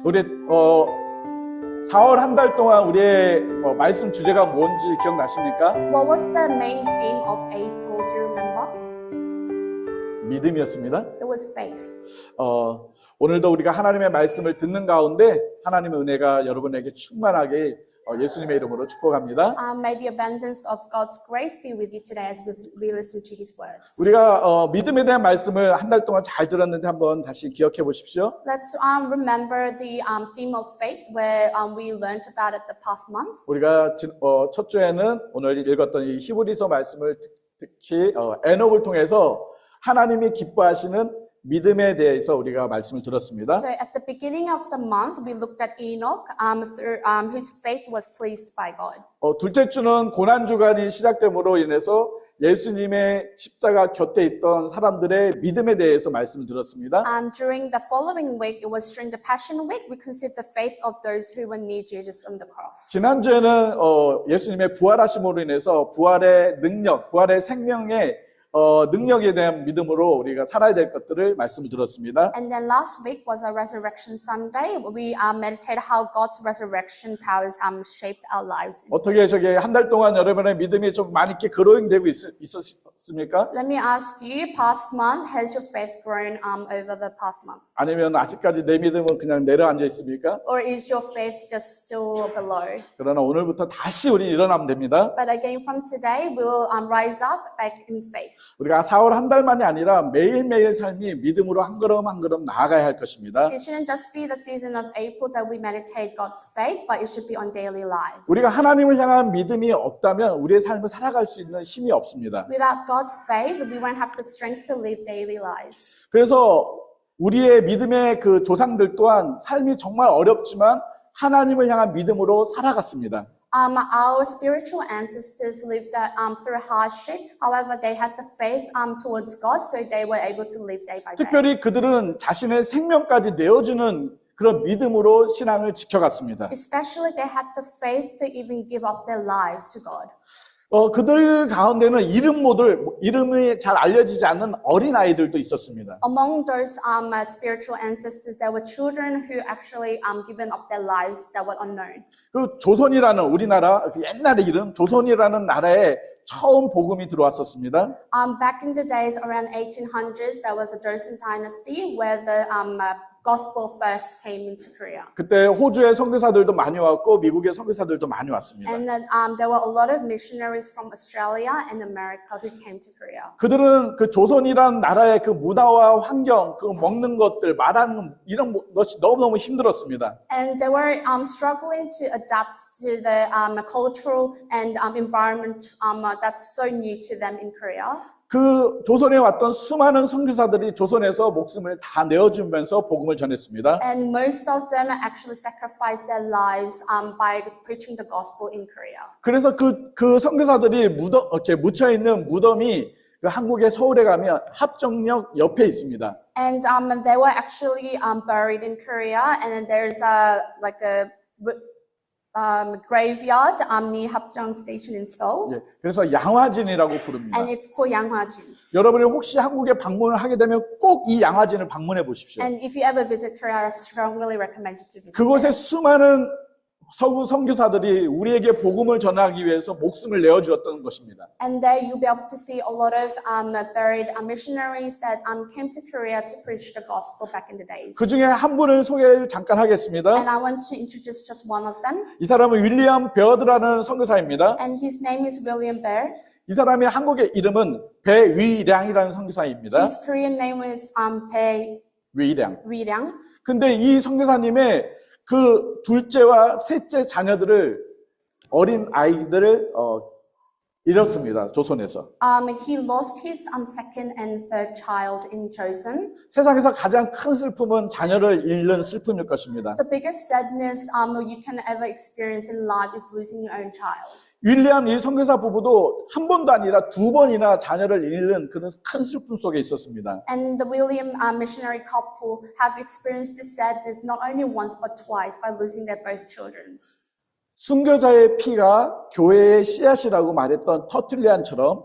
우리 4월 한 달 동안 우리의 말씀 주제가 뭔지 기억나십니까? What was the main theme of April? Do you remember? 믿음이었습니다. It was faith. 오늘도 우리가 하나님의 말씀을 듣는 가운데 하나님의 은혜가 여러분에게 충만하게 예수님의 이름으로 축복합니다. May the abundance of God's grace be with you today as we listen to His words. 우리가 믿음에 대한 말씀을 한 달 동안 잘 들었는데 한번 다시 기억해 보십시오. Let's remember the theme of faith where we learned about it the past month. 우리가 첫 주에는 오늘 읽었던 이 히브리서 말씀을 특히 에녹을 통해서 하나님이 기뻐하시는 믿음에 대해서 우리가 말씀을 들었습니다. So at the beginning of the month, we looked at Enoch, whose faith was pleased by God. 둘째 주는 고난 주간이 시작됨으로 인해서 예수님의 십자가 곁에 있던 사람들의 믿음에 대해서 말씀을 들었습니다. During the following week, it was during the Passion Week, we considered the faith of those who were near Jesus on the cross. 지난주에는 예수님의 부활하심으로 인해서 부활의 능력, 부활의 생명의 능력에 대한 믿음으로 우리가 살아야 될 것들을 말씀을 들었습니다. And then last week was a Resurrection Sunday. We meditated how God's resurrection powers shaped our lives. 어떻게 저게 한 달 동안 여러분의 믿음이 좀 많이 이렇게 그로잉되고 있었습니까? Let me ask you, past month, has your faith grown over the past month? 아니면 아직까지 내 믿음은 그냥 내려앉아 있습니까? Or is your faith just still below? 그러나 오늘부터 다시 우리 일어나면 됩니다. But again, from today, we'll rise up back in faith. 우리가 4월 한 달만이 아니라 매일매일 삶이 믿음으로 한 걸음 한 걸음 나아가야 할 것입니다. It shouldn't just be the season of April that we meditate God's faith, but it should be on daily lives. 우리가 하나님을 향한 믿음이 없다면 우리의 삶을 살아갈 수 있는 힘이 없습니다. Without God's faith, we won't have the strength to live daily lives. 그래서 우리의 믿음의 그 조상들 또한 삶이 정말 어렵지만 하나님을 향한 믿음으로 살아갔습니다. Our spiritual ancestors lived through hardship. However, they had the faith towards God, so they were able to live day by day. 특별히 그들은 자신의 생명까지 내어주는 그런 믿음으로 신앙을 지켜갔습니다. Especially, they had the faith to even give up their lives to God. 그들 가운데는 이름이 잘 알려지지 않는 어린 아이들도 있었습니다. Among those spiritual ancestors, there were children who actually given up their lives that were unknown. 그 조선이라는 우리나라 그 옛날의 이름 조선이라는 나라에 처음 복음이 들어왔었습니다. Back in the days around 1800s, there was a Joseon dynasty where the gospel first came into Korea. 그때 호주의 선교사들도 많이 왔고 미국의 선교사들도 많이 왔습니다. And then there were a lot of missionaries from Australia and America who came to Korea. 그들은 그 조선이란 나라의 그 문화와 환경, 그 먹는 것들, 말하는 이런 것이 너무너무 힘들었습니다. And they were struggling to adapt to the cultural and environment that's so new to them in Korea. 그 조선에 왔던 수많은 선교사들이 조선에서 목숨을 다 내어주면서 복음을 전했습니다. And most of them actually sacrificed their lives by preaching the gospel in Korea. 그래서 그 선교사들이 이렇게 묻혀 있는 무덤이 그 한국의 서울에 가면 합정역 옆에 있습니다. And they were actually buried in Korea, and then there's a graveyard near Hapjeong Station in Seoul. 예, 그래서 양화진이라고 부릅니다. And it's called Yanghwajin. 여러분이 혹시 한국에 방문을 하게 되면 꼭 이 양화진을 방문해 보십시오. And if you ever visit Korea, I strongly recommend you to visit. 그곳에 수많은 서구 선교사들이 우리에게 복음을 전하기 위해서 목숨을 내어주었던 것입니다. And there you'll be able to see a lot of buried missionaries that came to Korea to preach the gospel back in the days. 그 중에 한 분을 소개를 잠깐 하겠습니다. And I want to introduce just one of them. 이 사람은 윌리엄 베어드라는 선교사입니다. And his name is William Baird. 이 사람의 한국의 이름은 배위량이라는 선교사입니다. His Korean name is Bae 위량. Wi-ryang. 근데 이 선교사님의 그 둘째와 셋째 자녀들을 어린 아이들을 잃었습니다. 조선에서. He lost his second and third child in Joseon. 세상에서 가장 큰 슬픔은 자녀를 잃는 슬픔일 것입니다. The biggest sadness you can ever experience in life is losing your own child. 윌리엄 이 선교사 부부도 한 번도 아니라 두 번이나 자녀를 잃는 그런 큰 슬픔 속에 있었습니다. And the William missionary couple have experienced this sadness not only once but twice by losing their both children. 순교자의 피가 교회의 씨앗이라고 말했던 터툴리안처럼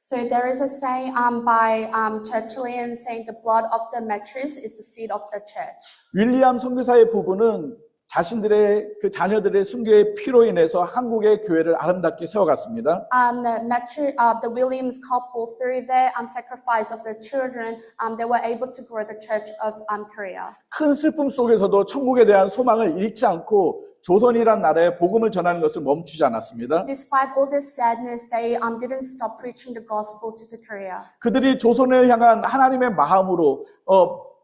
So there is a saying by Tertullian saying the blood of the martyrs is the seed of the church. 윌리엄 선교사의 부부는 자신들의 그 자녀들의 순교의 피로 인해서 한국의 교회를 아름답게 세워갔습니다. The Williams couple, through their sacrifice of their children, they were able to grow the church of Korea. 큰 슬픔 속에서도 천국에 대한 소망을 잃지 않고 조선이란 나라에 복음을 전하는 것을 멈추지 않았습니다. Despite all this sadness, they didn't stop preaching the gospel to the Korea. 그들이 조선을 향한 하나님의 마음으로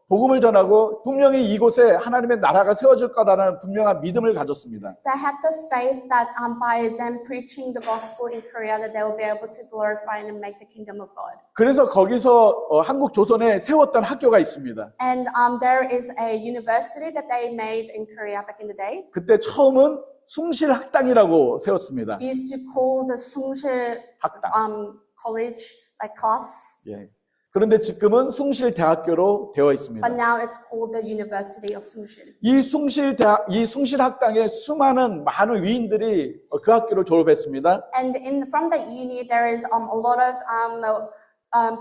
복음을 전하고 분명히 이곳에 하나님의 나라가 세워질 거라는 분명한 믿음을 가졌습니다. They had the faith that by them preaching the gospel in Korea, that they will be able to glorify and make the kingdom of God. 그래서 거기서 한국 조선에 세웠던 학교가 있습니다. And there is a university that they made in Korea back in the day. 그때 처음은 숭실학당이라고 세웠습니다. Used to call the Sungshil 학당. college like class. 예. 그런데 지금은 숭실대학교로 되어 있습니다. But now it's called the University of Sungshil. 이 숭실학당에 많은 위인들이 그 학교를 졸업했습니다. And from the uni, there is a lot of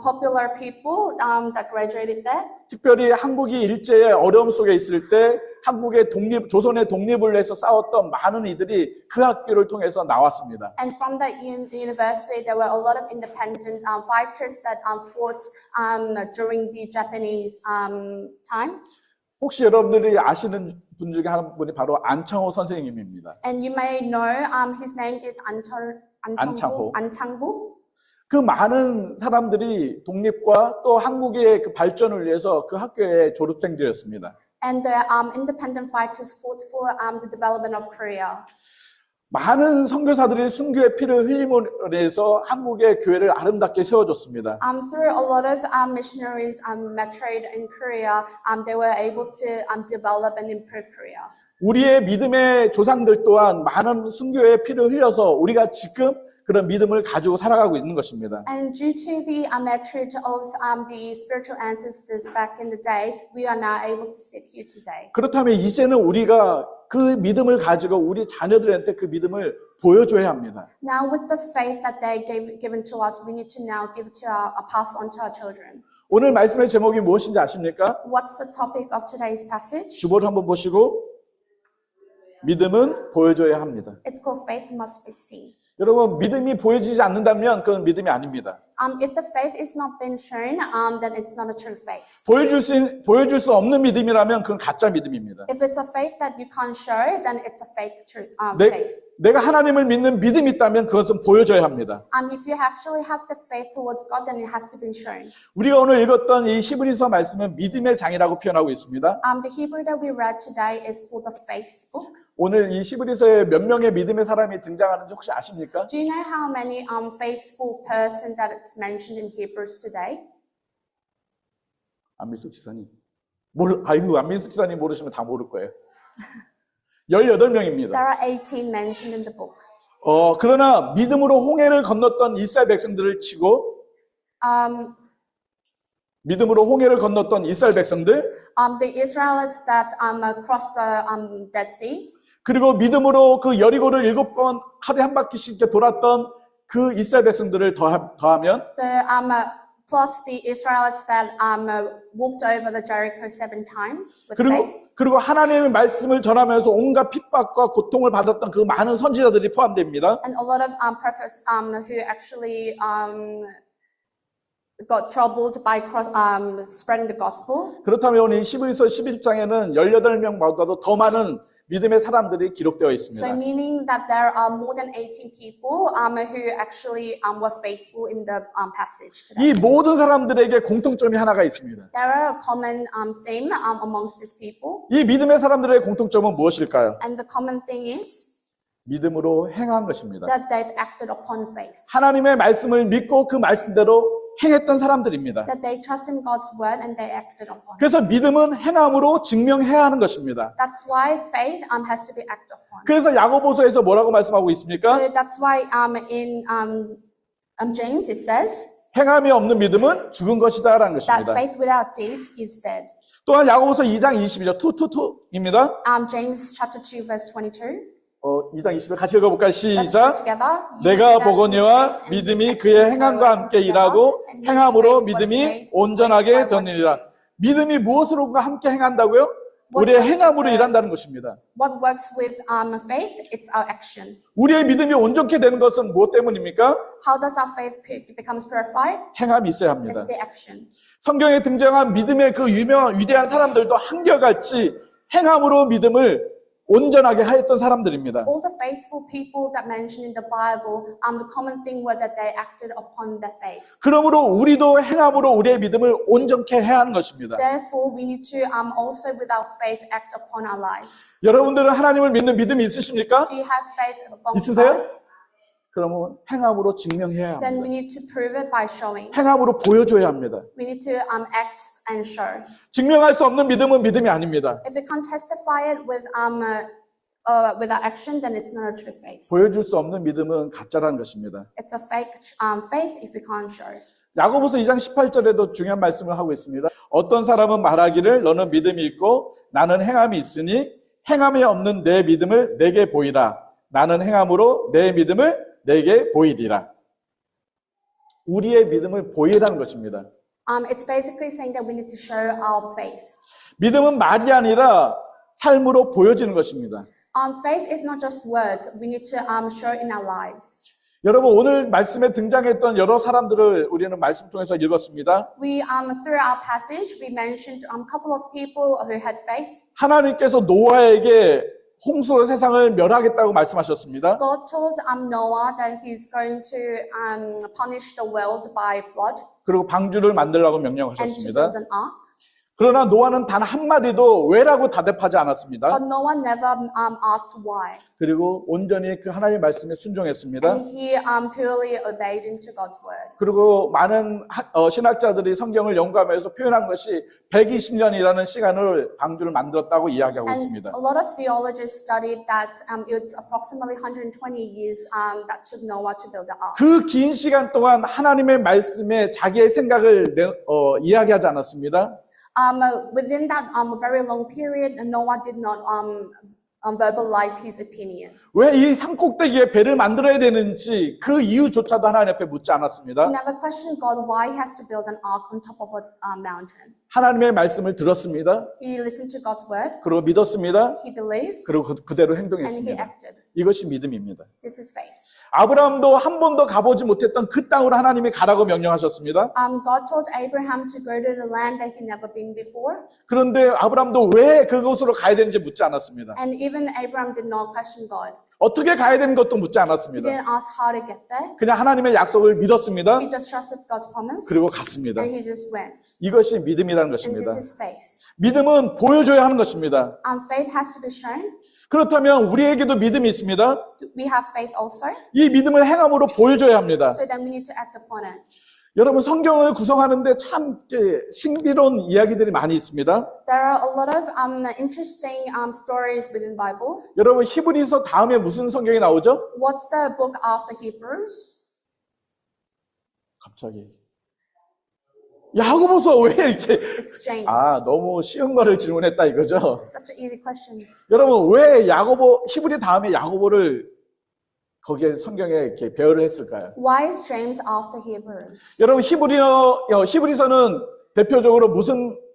popular people that graduated there. 특별히 한국이 일제의 어려움 속에 있을 때 한국의 조선의 독립을 위해서 싸웠던 많은 이들이 그 학교를 통해서 나왔습니다. And from the university, there were a lot of independent fighters that fought during the Japanese time. 혹시 여러분들이 아시는 분 중에 한 분이 바로 안창호 선생님입니다. And you may know his name is 안창호. 안창호. 그 많은 사람들이 독립과 또 한국의 그 발전을 위해서 그 학교의 졸업생들이었습니다. And the independent fighters fought for the development of Korea. 많은 선교사들이 순교의 피를 흘림으로 해서 한국의 교회를 아름답게 세워줬습니다. Through a lot of missionaries martyred in Korea, they were able to develop and improve Korea. 우리의 믿음의 조상들 또한 많은 순교의 피를 흘려서 우리가 지금 그런 믿음을 가지고 살아가고 있는 것입니다. And due to the martyrdom of the spiritual ancestors back in the day, we are now able to sit here today. 그렇다면 이제는 우리가 그 믿음을 가지고 우리 자녀들한테 그 믿음을 보여줘야 합니다. Now with the faith that they given to us, we need to now give to pass on to our children. 오늘 말씀의 제목이 무엇인지 아십니까? What's the topic of today's passage? 주보를 한번 보시고 믿음은 보여줘야 합니다. It's called faith must be seen. 여러분 믿음이 보여지지 않는다면 그건 믿음이 아닙니다. If the faith is not being shown, then it's not a true faith. 보여줄 수 없는 믿음이라면 그건 가짜 믿음입니다. If it's a faith that you can't show, then it's a fake faith. 내가 하나님을 믿는 믿음이 있다면 그것은 보여져야 합니다. If you actually have the faith towards God, then it has to be shown. 우리가 오늘 읽었던 이 히브리서 말씀은 믿음의 장이라고 표현하고 있습니다. The Hebrew that we read today is called the faith book. 오늘 이 히브리서에 몇 명의 믿음의 사람이 등장하는지 혹시 아십니까? Do you know how many faithful person that it's mentioned in Hebrews today? 안민숙 지사님. 안민숙 지사님 모르시면 다 모를 거예요. 18명입니다. There are 18 mentioned in the book. 그러나 믿음으로 홍해를 건넜던 이스라엘 백성들을 치고 믿음으로 홍해를 건넜던 이스라엘 백성들 The Israelites that crossed the Dead Sea. 그리고 믿음으로 그 여리고를 7번 하루에 한 바퀴씩 이렇게 돌았던 그 이스라엘 백성들을 더하면 Plus the Israelites that walked over the Jericho 7 times with faith. 그리고 하나님의 말씀을 전하면서 온갖 핍박과 고통을 받았던 그 많은 선지자들이 포함됩니다. And a lot of prophets who actually got troubled by spreading the gospel. 그렇다면 오늘 히브리서 11장에는 18명보다도 더 많은 믿음의 사람들이 기록되어 있습니다. So meaning that there are more than 18 people who actually were faithful in the passage today. 이 모든 사람들에게 공통점이 하나가 있습니다. There are a common theme amongst these people. 이 믿음의 사람들의 공통점은 무엇일까요? And the common thing is 믿음으로 행한 것입니다. that they've acted upon faith. 하나님의 말씀을 믿고 그 말씀대로 행했던 사람들입니다. That they trust in God's word and they acted upon. 그래서 믿음은 행함으로 증명해야 하는 것입니다. That's why faith has to be acted upon. 그래서 야고보서에서 뭐라고 말씀하고 있습니까? So that's why in James it says 행함이 없는 믿음은 죽은 것이다라는 that 것입니다. faith without deeds is dead. 또한 야고보서 2장 22절 2:2입니다. James chapter 2 verse 22. 2장 20절 같이 읽어볼까요? Let's read 시작. together. You 내가 see that his 보거니와 faith and his 믿음이 actions 그의 were 행함과 working 함께 together, 일하고 and his 행함으로 faith was 믿음이 made 온전하게 great by what he 되느니라. did. 믿음이 무엇으로가 함께 행한다고요? What 우리의 works 행함으로 with 일한다는 것입니다. What works with faith? It's our action. 우리의 믿음이 온전케 되는 것은 무엇 때문입니까? How does our faith becomes purified? 행함이 있어야 합니다. It's the action. 성경에 등장한 믿음의 그 유명한 위대한 사람들도 한결같이 행함으로 믿음을 온전하게 하였던 사람들입니다. All the faithful people that mentioned in the Bible, the common thing was that they acted upon their faith. 그러므로 우리도 행함으로 우리의 믿음을 온전케 해야 하는 것입니다. Therefore, we need to also with our faith act upon our lives. 여러분들은 하나님을 믿는 믿음이 있으십니까? Do you have faith upon 있으세요? God? 그러면 행함으로 증명해야 Then 합니다. we need to prove it by showing. 행함으로 보여줘야 합니다. We need to act and show. 증명할 수 없는 믿음은 믿음이 아닙니다. If we can't testify it with our action, then it's not a true faith. 보여줄 수 없는 믿음은 가짜라는 것입니다. It's a fake faith if we can't show. 야고보서 2장 18절에도 중요한 말씀을 하고 있습니다. 어떤 사람은 말하기를 너는 믿음이 있고 나는 행함이 있으니 행함이 없는 내 믿음을 내게 보이라. 나는 행함으로 내 믿음을 내게 보이리라. 우리의 믿음을 보이라는 것입니다. It's basically saying that we need to show our faith. 믿음은 말이 아니라 삶으로 보여지는 것입니다. Faith is not just words. We need to show in our lives. 여러분 오늘 말씀에 등장했던 여러 사람들을 우리는 말씀 통해서 읽었습니다. We through our passage we mentioned a couple of people who had faith. 하나님께서 노아에게 홍수로 세상을 멸하겠다고 말씀하셨습니다. God told Noah that he's going to punish the world by flood 그리고 방주를 만들라고 and to 명령하셨습니다. build an ark. 그러나 노아는 단 한마디도 왜라고 대답하지 않았습니다. But Noah never asked why. 그리고 온전히 그 하나님의 말씀에 순종했습니다. And he purely obeyed into God's word. 그리고 많은 신학자들이 성경을 연구하면서 표현한 것이 120년이라는 시간을 방주를 만들었다고 이야기하고 And 있습니다. a lot of theologists studied that it's approximately 120 years that took Noah to build the ark. 그 긴 시간 동안 하나님의 말씀에 자기의 생각을 이야기하지 않았습니다. Within that very long period, Noah did not verbalize his opinion. 왜 이 산꼭대기에 배를 만들어야 되는지 그 이유조차도 하나님 앞에 묻지 He 않았습니다. never questioned God why he has to build an ark on top of a mountain. 하나님의 말씀을 들었습니다. He listened to God's word, 그리고 믿었습니다. he believed, 그리고 그대로 and he 행동했습니다. acted. 이것이 믿음입니다. This is faith. 아브라함도 한 번도 가보지 못했던 그 땅으로 하나님이 가라고 명령하셨습니다. God told Abraham to go to the land that he never been before, 그런데 아브라함도 왜 그곳으로 가야 되는지 묻지 않았습니다. and even Abraham did not question God. 어떻게 가야 되는 것도 묻지 He 않았습니다. didn't ask how to get there. 그냥 하나님의 약속을 믿었습니다. He just trusted God's promise, 그리고 갔습니다. and he just went. 이것이 믿음이라는 And 것입니다. this is faith. 믿음은 보여줘야 하는 것입니다. Faith has to be shown. 그렇다면 우리에게도 믿음이 있습니다. We have faith also, 이 믿음을 행함으로 보여줘야 합니다. so then we need to act upon it. 여러분 성경을 구성하는데 참 신비로운 이야기들이 많이 있습니다. There are a lot of interesting stories within Bible. 여러분 히브리서 다음에 무슨 성경이 나오죠? What's the book after Hebrews? 갑자기 야고보서 왜 이렇게 It's James. 너무 쉬운 거를 질문했다 이거죠. Such an easy question. 여러분 왜 히브리 다음에 야고보를 거기에 성경에 이렇게 배열을 했을까요? Why is James after Hebrews? 여러분 히브리서는 대표적으로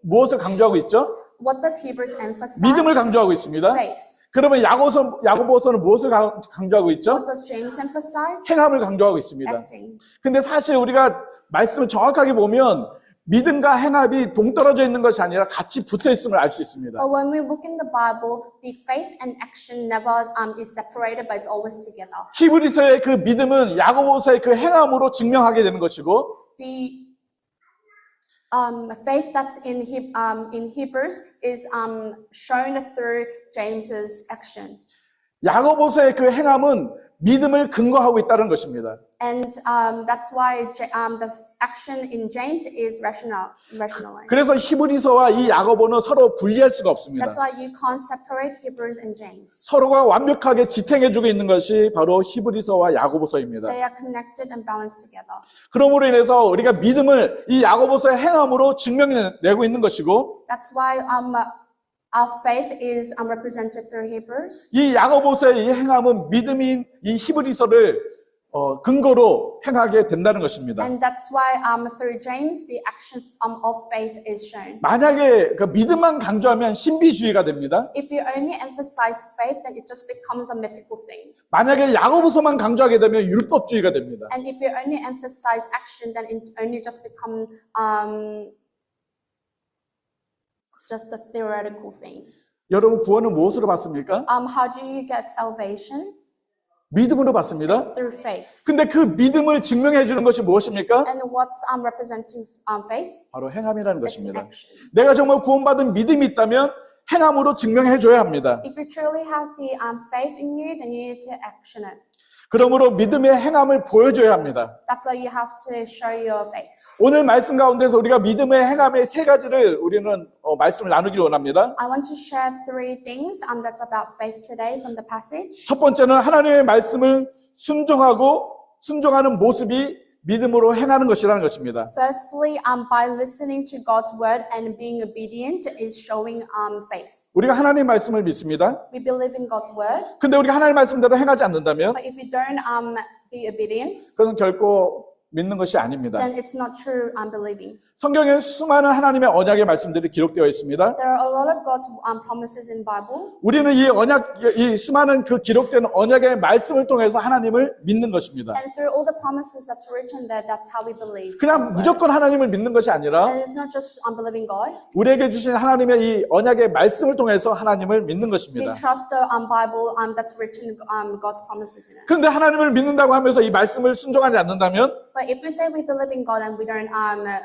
무엇을 강조하고 있죠? What does Hebrews emphasize? 믿음을 강조하고 있습니다. Faith. 그러면 야고보서는 무엇을 강조하고 있죠? What does James emphasize? 행함을 강조하고 있습니다. Acting. 근데 사실 우리가 말씀을 정확하게 보면 믿음과 행함이 동떨어져 있는 것이 아니라 같이 붙어 있음을 알 수 있습니다. But when we look in the Bible, the faith and action never is separated, but it's always together. 히브리서의 그 믿음은 야고보서의 그 행함으로 증명하게 되는 것이고 The faith that's in Hebrews is shown through James's action, 야고보서의 그 행함은 믿음을 근거하고 있다는 것입니다. and that's why the action in James is rationalized. 그래서 히브리서와 이 야고보는 서로 분리할 수가 없습니다. That's why you can't separate Hebrews and James. 서로가 완벽하게 지탱해주고 있는 것이 바로 히브리서와 야고보서입니다. They are connected and balanced together. 그러므로 인해서 우리가 믿음을 이 야고보서의 행함으로 증명해내고 있는 것이고 That's why Our faith is represented through Hebrews. 이 야고보서의 이 행함은 믿음인 이 히브리서를 근거로 행하게 된다는 것입니다. And that's why through James, the action of faith is shown. 만약에 그 믿음만 강조하면 신비주의가 됩니다. If you only emphasize faith, then it just becomes a mythical thing. 만약에 야고보서만 강조하게 되면 율법주의가 됩니다. And if you only emphasize action, then it only just become just a theoretical thing. 여러분 구원은 무엇으로 받습니까? How do you get salvation? 믿음으로 받습니다. Through faith. 근데 그 믿음을 증명해 주는 것이 무엇입니까? And what's representing faith? 바로 행함이라는 It's 것입니다. action. 내가 정말 구원받은 믿음이 있다면 행함으로 증명해 줘야 합니다. If you truly have the faith in you, then you need to action it. 그러므로 믿음의 행함을 보여줘야 합니다. That's why you have to show your faith. 오늘 말씀 가운데서 우리가 믿음의 행함의 세 가지를 우리는 말씀을 나누기를 원합니다. I want to share three things that's about faith today from the passage. 첫 번째는 하나님의 말씀을 순종하는 모습이 믿음으로 행하는 것이라는 것입니다. Firstly, by listening to God's word and being obedient is showing faith. 우리가 하나님의 말씀을 믿습니다. We believe in God's word, 근데 우리가 하나님의 말씀대로 행하지 않는다면 but if you don't be obedient, 그것은 결코 믿는 것이 아닙니다. then it's not true believing. 성경에 수많은 하나님의 언약의 말씀들이 기록되어 있습니다. There are a lot of God's promises in Bible. 우리는 이 수많은 그 기록된 언약의 말씀을 통해서 하나님을 믿는 것입니다. And through all the promises that's written there, that's how we believe. 그냥 무조건 하나님을 믿는 것이 아니라 And it's not just believing God. 우리에게 주신 하나님의 이 언약의 말씀을 통해서 하나님을 믿는 We 것입니다. trust the Bible that's written God's promises in it. 그런데 하나님을 믿는다고 하면서 이 말씀을 순종하지 않는다면 But if we say we believe in God and we don't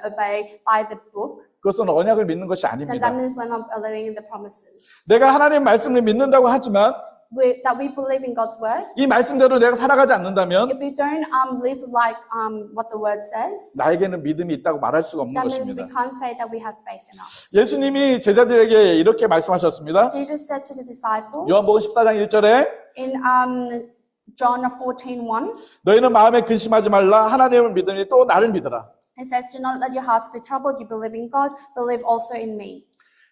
obey by the book, 그것은 언약을 믿는 것이 then 아닙니다. that means we're not believing in the promises. 내가 하나님의 말씀을 믿는다고 하지만 That we believe in God's word. 이 말씀대로 내가 살아가지 않는다면 If we don't live like what the word says, 나에게는 믿음이 있다고 말할 수가 없는 that means 것입니다. we can't say that we have faith in us. 예수님이 제자들에게 이렇게 말씀하셨습니다. Jesus said to the disciples 요한복음 14장 1절에 in John 14:1, 너희는 마음에 근심하지 말라. 하나님을 믿으니 또 나를 믿으라. it says, "Do not let your hearts be troubled. You believe in God, believe also in me."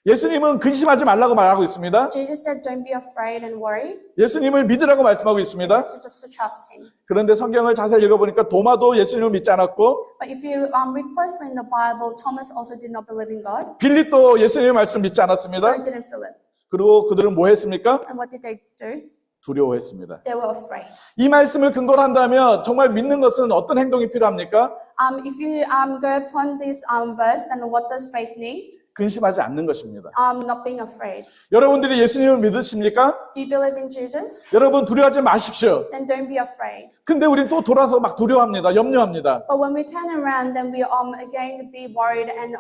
예수님은 근심하지 말라고 말하고 있습니다. Jesus said, "Don't be afraid and worry." 예수님을 믿으라고 말씀하고 있습니다. It's just to trust Him. 그런데 성경을 자세히 읽어보니까 도마도 예수님을 믿지 않았고 But if you read closely in the Bible, Thomas also did not believe in God. 빌립도 예수님의 말씀 믿지 So 않았습니다. didn't Philip. 그리고 그들은 뭐 했습니까? And what did they do? 두려워했습니다. They were afraid. 이 말씀을 근거로 한다면 정말 믿는 것은 어떤 행동이 필요합니까? If you go upon this verse, then what does faith need? 근심하지 않는 것입니다. Not being afraid. 여러분들이 예수님을 믿으십니까? Do you believe in Jesus? 여러분 두려워하지 마십시오. Then don't be afraid. 근데 우린 또 돌아서 막 두려워합니다. 염려합니다. But when we turn around, then we again be worried and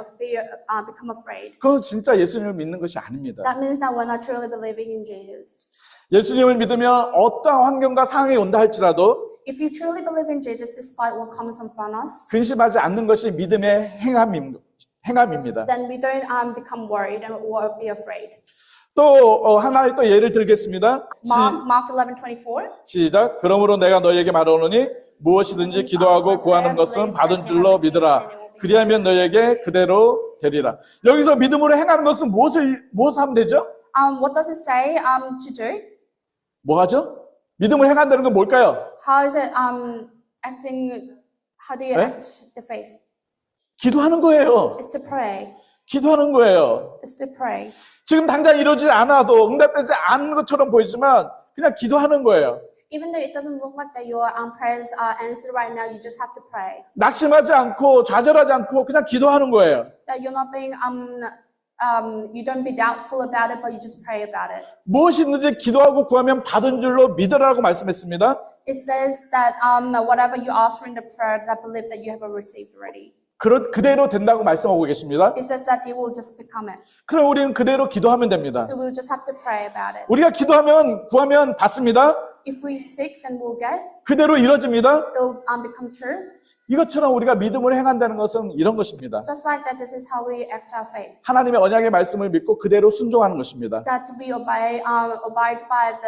become afraid. 그건 진짜 예수님을 믿는 것이 아닙니다. That means that we're not truly believing in Jesus. 예수님을 믿으면 어떠한 환경과 상황이 온다 할지라도 If you truly believe in Jesus, despite what comes upon us, 근심하지 않는 것이 믿음의 행함입니다. then we don't become worried or be afraid. 또 하나의 또 예를 들겠습니다. Mark 11:24. 시작. 그러므로 내가 너희에게 말하노니 무엇이든지 기도하고 구하는 것은 받은 줄로 믿으라. 그리하면 너희에게 그대로 되리라. 여기서 믿음으로 행하는 것은 무엇을 하면 되죠? What does it say to do? 뭐 하죠? 믿음을 행한다는 건 뭘까요? How is it acting? How do you 네? act the faith? 기도하는 거예요. It's to pray. 기도하는 거예요. It's to pray. 지금 당장 이루어지지 않아도 응답되지 않은 것처럼 보이지만 그냥 기도하는 거예요. Even though it doesn't look like that your prayers are answered right now, you just have to pray. 낙심하지 않고 좌절하지 않고 그냥 기도하는 거예요. That you're not being you don't be doubtful about it, but you just pray about it. 무엇이든지 기도하고 구하면 받은 줄로 믿으라고 말씀했습니다. It says that whatever you ask for in the prayer, I believe that you have received already. 그대로 된다고 말씀하고 계십니다. It says that it will just become it. 그럼 우리는 그대로 기도하면 됩니다. So we'll just have to pray about it. 우리가 기도하면 구하면 받습니다. If we seek, then we'll get. 그대로 이루어집니다. It'll become true. 이것처럼 우리가 믿음으로 행한다는 것은 이런 것입니다. Just like that, this is how we act our faith. 하나님의 언약의 말씀을 믿고 그대로 순종하는 것입니다. That we abide by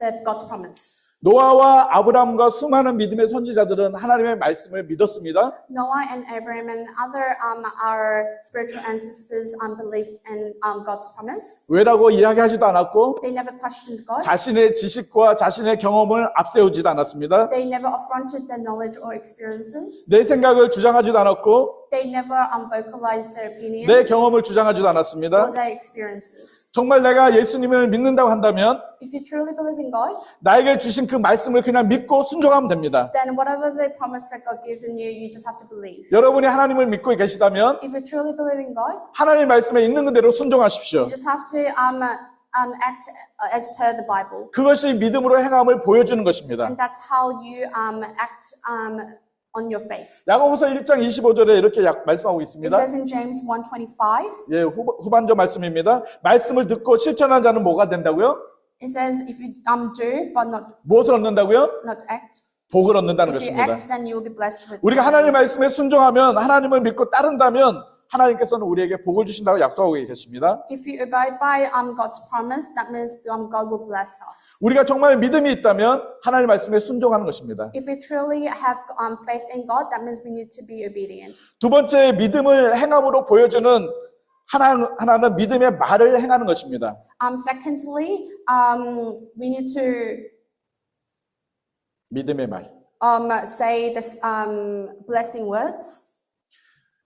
the God's promise. 노아와 아브라함과 수많은 믿음의 선지자들은 하나님의 말씀을 믿었습니다. Noah and Abraham and other our spiritual ancestors believed in God's promise. 왜라고 이야기하지도 않았고 They never questioned God. 자신의 지식과 자신의 경험을 앞세우지도 않았습니다. They never affronted their knowledge or experiences. 내 생각을 주장하지도 않았고 They never vocalized their opinions 내 경험을 주장하지도 or 않았습니다. their experiences. 정말 내가 예수님을 믿는다고 한다면 If you truly believe in God, 나에게 주신 그 말씀을 그냥 믿고 순종하면 됩니다. then whatever the promise that God given you, you just have to believe. 여러분이 하나님을 믿고 계시다면 If you truly believe in God, 하나님의 말씀에 있는 그대로 순종하십시오. you just have to act as per the Bible. 그것이 믿음으로 행함을 보여주는 것입니다. And that's how you act on your faith. 야고보서 1장 25절에 이렇게 말씀하고 It 있습니다. says in James 1:25, 예, 후반절 말씀입니다. 말씀을 듣고 실천한 자는 뭐가 된다고요? it says if you do but 무엇을 얻는다고요? not act, 복을 얻는다는 if you 것입니다. act, then you will be blessed with. 우리가 하나님의 말씀에 순종하면 하나님을 믿고 따른다면 하나님께서는 우리에게 복을 주신다고 약속하고 계십니다. If you abide by God's promise, that means God will bless us. 우리가 정말 믿음이 있다면 하나님의 말씀에 순종하는 것입니다. If we truly have faith in God, that means we need to be obedient. 두 번째 믿음을 행함으로 보여주는 하나는 믿음의 말을 행하는 것입니다. Secondly, we need to 믿음의 말. say this blessing words.